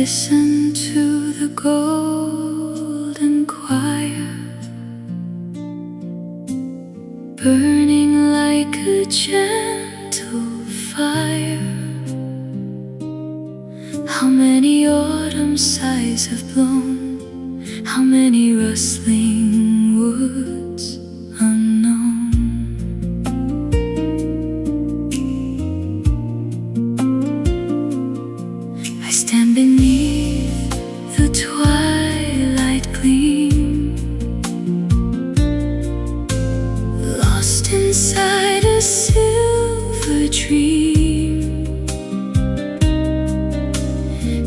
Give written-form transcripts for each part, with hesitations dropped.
Listen to the golden choir, burning like a gentle fire. How many autumn sighs have blown, how many rustling woods unknown. I stand beneath the twilight gleam, lost inside a silver dream.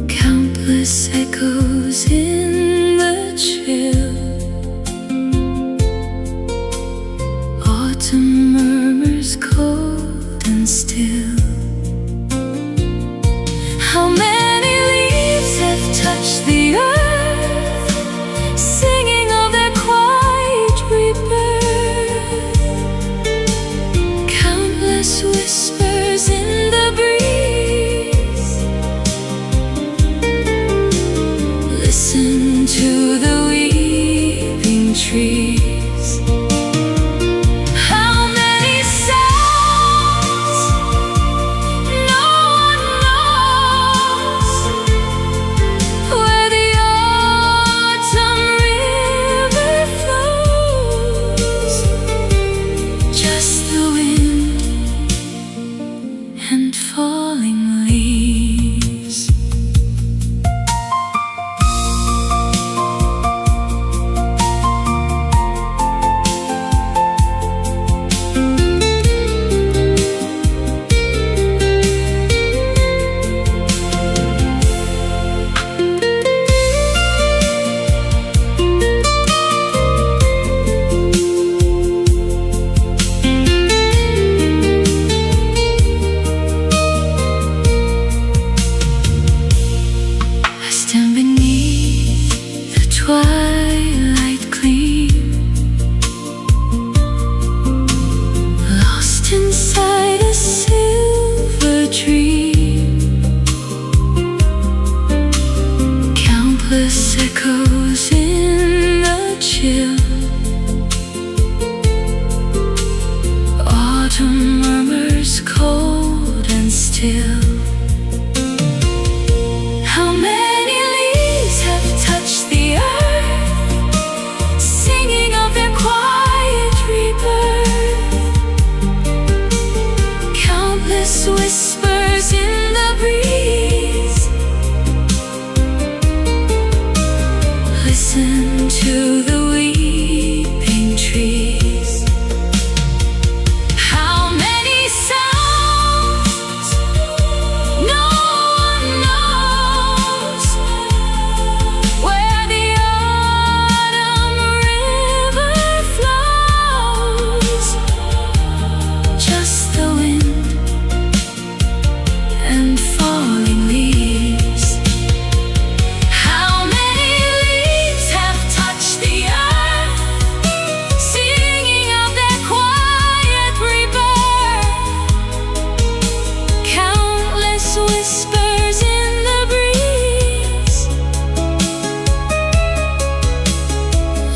Countless echoes in the chill, autumn murmurs cold and still. How many leaves have touched the earth, singing of their quiet rebirth? Countless whispers in the breeze. Listen to the weeping trees. And falling leaves. Twilight gleam, lost inside a silver dream. Countless echoes in the chill, autumn murmurs cold and still. How many leaves have touched the earth, singing of their quiet rebirth? Countless whispers in the breeze. Listen to the weeping trees. How many sounds no one knows, where the autumn river flows. Just the wind and falling leaves. How many leaves have touched the earth, singing of their quiet rebirth? Countless whispers in the breeze.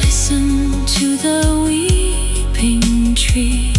Listen to the weeping trees.